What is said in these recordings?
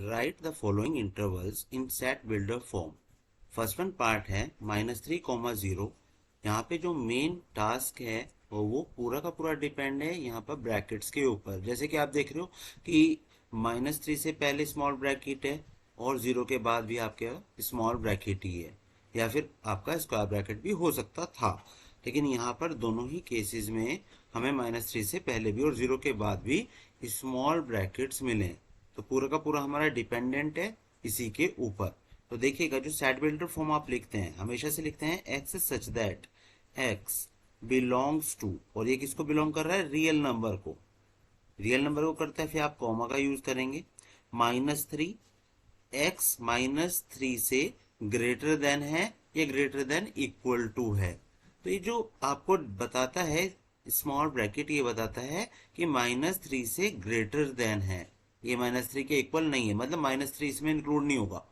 Right the following intervals in set builder form. First one part है -3,0। यहाँ पे जो मेन टास्क है वो पूरा का पूरा डिपेंड है यहाँ पर ब्रैकेट्स के ऊपर। जैसे कि आप देख रहे हो कि -3 से पहले स्मॉल ब्रैकेट है और 0 के बाद भी आपके स्मॉल ब्रैकेट ही है, या फिर आपका स्क्वायर ब्रैकेट भी हो सकता था। लेकिन यहाँ पर दोनों ही केसेस में हमें -3 से पहले भी और 0 के बाद भी स्मॉल ब्रैकेट्स मिले, तो पूरा का पूरा हमारा डिपेंडेंट है इसी के ऊपर। तो देखिएगा, जो सेट बिल्डर फॉर्म आप लिखते हैं हमेशा से लिखते हैं x such that x belongs to, और ये किसको बिलोंग कर रहा है? रियल नंबर को। रियल नंबर को करता है, फिर आप कॉमा का यूज करेंगे। -3 एक्स -3 से ग्रेटर देन है या ग्रेटर देन इक्वल टू है। तो ये जो आपको बताता है स्मॉल ब्रैकेट, ये बताता है कि -3 से ग्रेटर देन है, ये -3 के इक्वल नहीं है, मतलब -3 इसमें इंक्लूड नहीं होगा।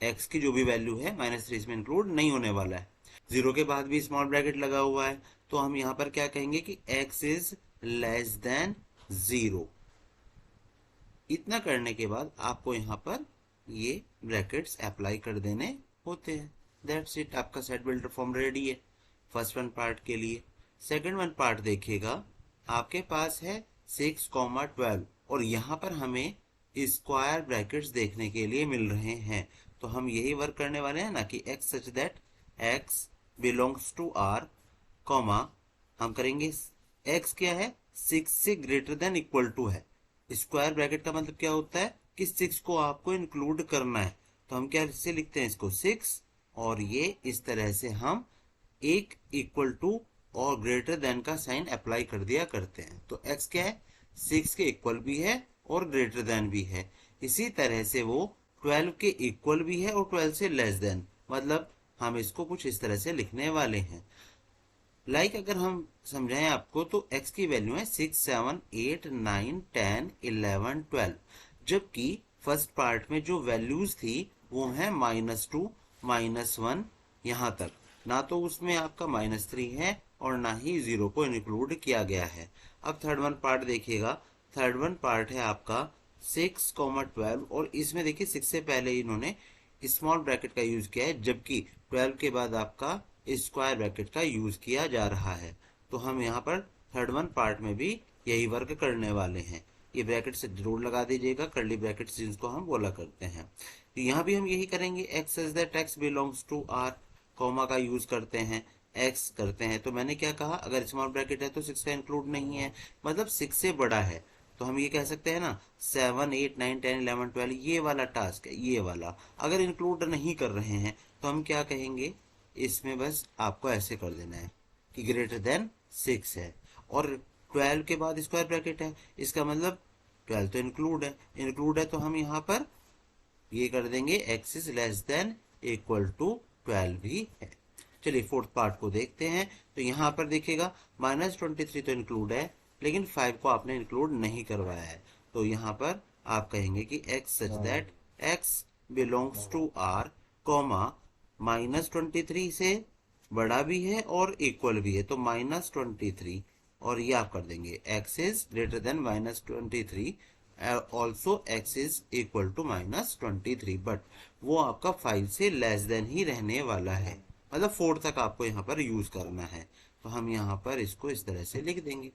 एक्स की जो भी वैल्यू है -3 इसमें इंक्लूड नहीं होने वाला है। 0 के बाद भी स्मॉल ब्रैकेट लगा हुआ है, तो हम यहाँ पर क्या कहेंगे कि x इज लेस देन 0। इतना करने के बाद आपको यहाँ पर ये ब्रैकेट्स अप्लाई कर देने होते हैं। दैट्स इट, आपका सेट बिल्डर फॉर्म रेडी है फर्स्ट वन पार्ट के लिए। सेकंड वन पार्ट देखिएगा, आपके पास है 6,12 और यहाँ पर हमें स्क्वायर ब्रैकेट्स देखने के लिए मिल रहे हैं। तो हम यही वर्क करने वाले हैं ना कि x such that x belongs to r, comma हम करेंगे x क्या है? 6 से ग्रेटर देन इक्वल टू है। स्क्वायर ब्रैकेट का मतलब क्या होता है कि 6 को आपको इंक्लूड करना है। तो हम क्या से लिखते हैं इसको 6, और ये इस तरह से हम एक इक्वल टू और ग्रेटर देन का साइन अप्लाई कर दिया करते हैं। तो x क्या है? 6 के इक्वल भी है और ग्रेटर देन भी है। इसी तरह से वो 12 के इक्वल भी है और 12 से लेस देन, मतलब हम इसको कुछ इस तरह से लिखने वाले हैं। अगर हम समझाएं आपको, तो x की वैल्यू है 6, 7, 8, 9, 10, 11, 12, जबकि फर्स्ट पार्ट में जो वैल्यूज थी वो है -2, -1, यहाँ तक। ना तो उसमें आपका -3 है और ना ही 0 को इंक्लूड किया गया है। अब थर्ड वन पार्ट देखिएगा, थर्ड वन पार्ट है आपका 6,12 और इसमें देखिए 6 से पहले इन्होंने स्मॉल ब्रैकेट का यूज किया है, जबकि 12 के बाद आपका स्क्वायर ब्रैकेट का यूज किया जा रहा है। तो हम यहाँ पर थर्ड वन पार्ट में भी यही वर्क करने वाले हैं। ये ब्रैकेट से जरूर लगा दीजिएगा, कर्ली ब्रैकेट जिनको हम बोला करते हैं। तो यहाँ भी हम यही करेंगे, x is that x belongs to R, comma का यूज करते हैं, एक्स करते हैं। तो मैंने क्या कहा, अगर स्मॉल ब्रैकेट है तो 6 का इंक्लूड नहीं है, मतलब 6 से बड़ा है। तो हम ये कह सकते हैं ना 7, 8, 9, 10, 11, 12, ये वाला टास्क है, ये वाला अगर इंक्लूड नहीं कर रहे हैं तो हम क्या कहेंगे, इसमें बस आपको ऐसे कर देना है कि ग्रेटर देन 6 है और 12 के बाद स्क्वायर ब्रैकेट है, इसका मतलब 12 तो इंक्लूड है तो हम यहाँ पर ये कर देंगे x is less than equal to 12 भी है। चलिए फोर्थ पार्ट को देखते हैं। तो यहाँ पर देखिएगा -23 तो इंक्लूड है, लेकिन 5 को आपने इंक्लूड नहीं करवाया है। तो यहाँ पर आप कहेंगे कि x such that x belongs to r, comma -23 से बड़ा भी है और इक्वल भी है, तो -23, और ये आप कर देंगे x is greater than -23, also x is equal to -23, but वो आपका 5 से लेस देन ही रहने वाला है, मतलब 4 तक आपको यहाँ पर यूज करना है। तो हम यहाँ पर इसको इस तरह से लिख देंगे।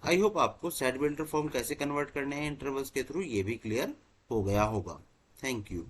आई होप आपको सेट बिल्डर फॉर्म कैसे कन्वर्ट करने हैं इंटरवल्स के थ्रू ये भी क्लियर हो गया होगा। Thank you.